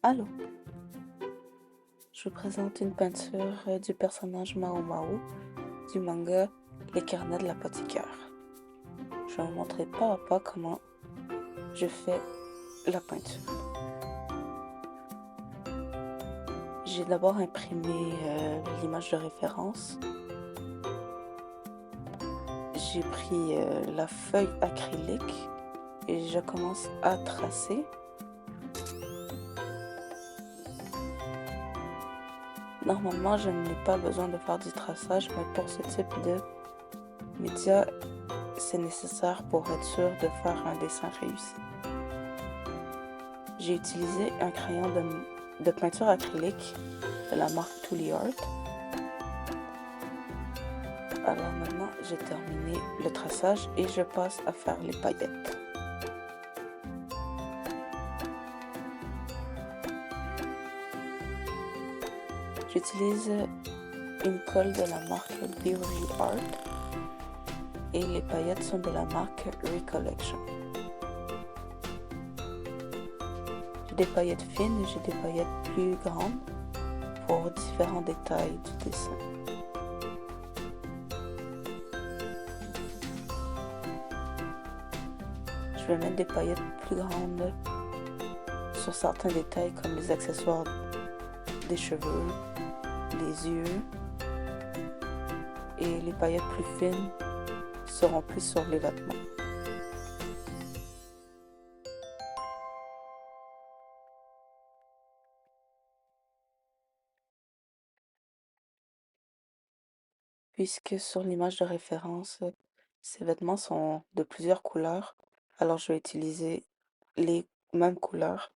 Allô, je vous présente une peinture du personnage Mao Mao du manga Les Carnets de l'apothicaire. Je vais vous montrer pas à pas comment je fais la peinture. J'ai d'abord imprimé l'image de référence. J'ai pris la feuille acrylique et je commence à tracer. Normalement, je n'ai pas besoin de faire du traçage, mais pour ce type de média, c'est nécessaire pour être sûr de faire un dessin réussi. J'ai utilisé un crayon de peinture acrylique de la marque Tooly Art. Alors maintenant, j'ai terminé le traçage et je passe à faire les paillettes. J'utilise une colle de la marque Beauty Art et les paillettes sont de la marque Recollection. J'ai des paillettes fines et j'ai des paillettes plus grandes pour différents détails du dessin. Je vais mettre des paillettes plus grandes sur certains détails comme les accessoires des cheveux, les yeux, et les paillettes plus fines seront plus sur les vêtements. Puisque sur l'image de référence, ces vêtements sont de plusieurs couleurs, alors je vais utiliser les mêmes couleurs,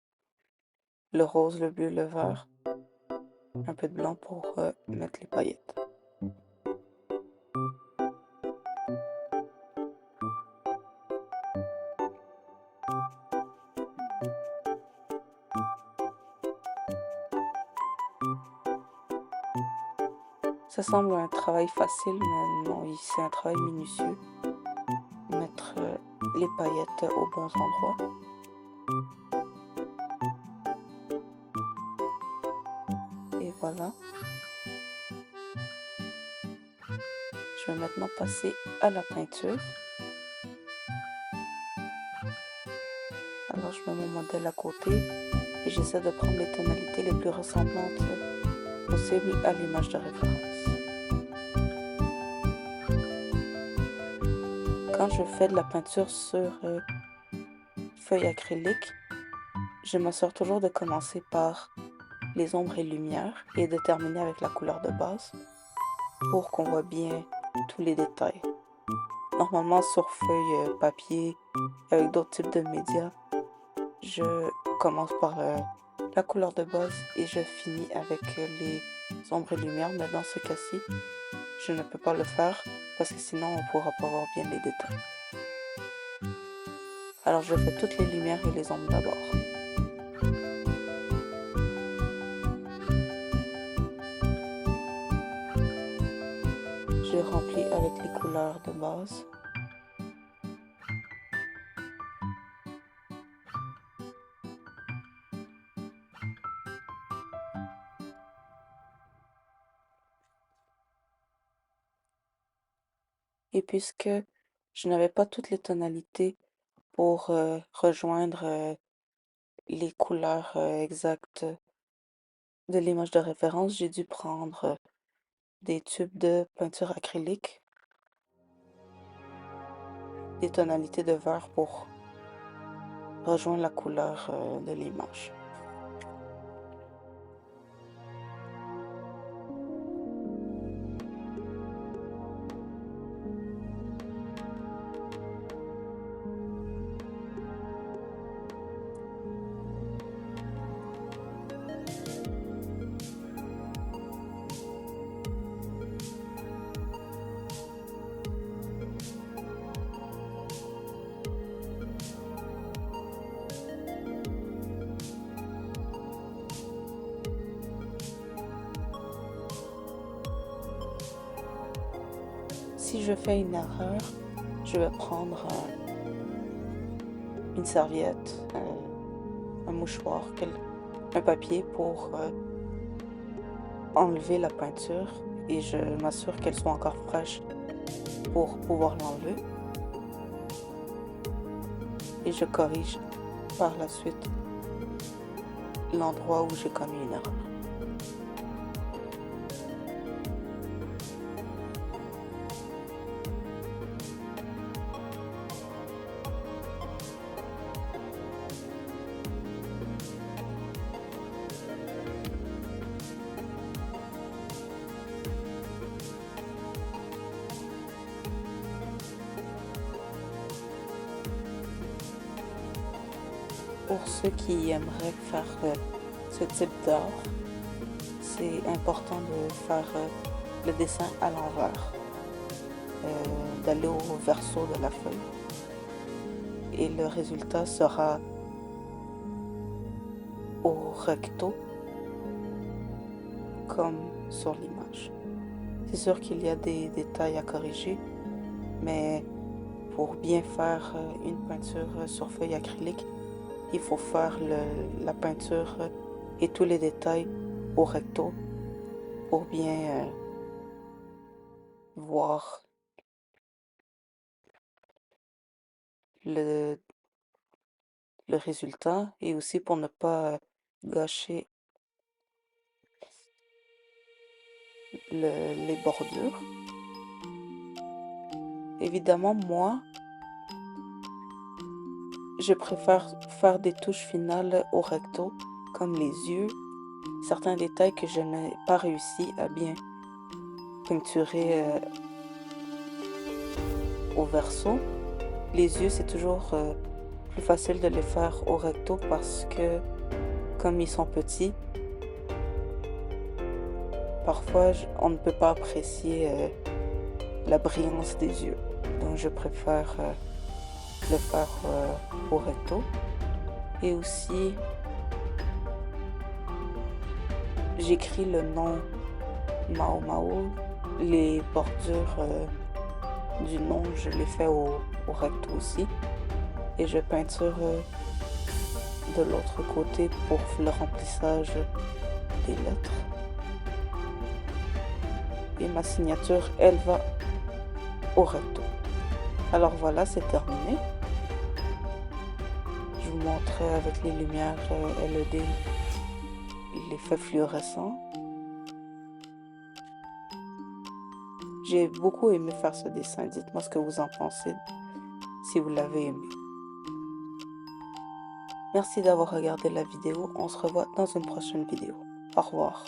le rose, le bleu, le vert, un peu de blanc pour mettre les paillettes. Ça semble un travail facile, mais non, c'est un travail minutieux. Mettre les paillettes aux bons endroits. Et voilà. Je vais maintenant passer à la peinture. Alors je mets mon modèle à côté et j'essaie de prendre les tonalités les plus ressemblantes possibles à l'image de référence. Quand je fais de la peinture sur feuille acrylique, je m'assure toujours de commencer par les ombres et lumières et de terminer avec la couleur de base pour qu'on voit bien tous les détails. Normalement sur feuille papier avec d'autres types de médias, je commence par la couleur de base et je finis avec les ombres et lumières, mais dans ce cas-ci, je ne peux pas le faire parce que sinon on ne pourra pas voir bien les détails. Alors je fais toutes les lumières et les ombres d'abord. Je remplis avec les couleurs de base. Et puisque je n'avais pas toutes les tonalités pour rejoindre les couleurs exactes de l'image de référence, j'ai dû prendre des tubes de peinture acrylique, des tonalités de vert pour rejoindre la couleur de l'image. Si je fais une erreur, je vais prendre une serviette, un mouchoir, un papier pour enlever la peinture et je m'assure qu'elle soit encore fraîche pour pouvoir l'enlever. Et je corrige par la suite l'endroit où j'ai commis une erreur. Pour ceux qui aimeraient faire ce type d'art, c'est important de faire le dessin à l'envers, d'aller au verso de la feuille et le résultat sera au recto comme sur l'image. C'est sûr qu'il y a des détails à corriger, mais pour bien faire une peinture sur feuille acrylique, il faut faire la peinture et tous les détails au recto pour bien voir le, le résultat et aussi pour ne pas gâcher les bordures. Évidemment, moi, je préfère faire des touches finales au recto, comme les yeux, certains détails que je n'ai pas réussi à bien peinturer au verso. Les yeux, c'est toujours plus facile de les faire au recto parce que comme ils sont petits, parfois on ne peut pas apprécier la brillance des yeux. Donc je préfère le faire au recto. Et aussi, j'écris le nom Mao Mao. Les bordures du nom, je les fais au recto aussi. Et je peinture de l'autre côté pour le remplissage des lettres. Et ma signature, elle va au recto. Alors voilà, c'est terminé. Je vous montrerai avec les lumières LED l'effet fluorescent. J'ai beaucoup aimé faire ce dessin. Dites-moi ce que vous en pensez, si vous l'avez aimé. Merci d'avoir regardé la vidéo. On se revoit dans une prochaine vidéo. Au revoir.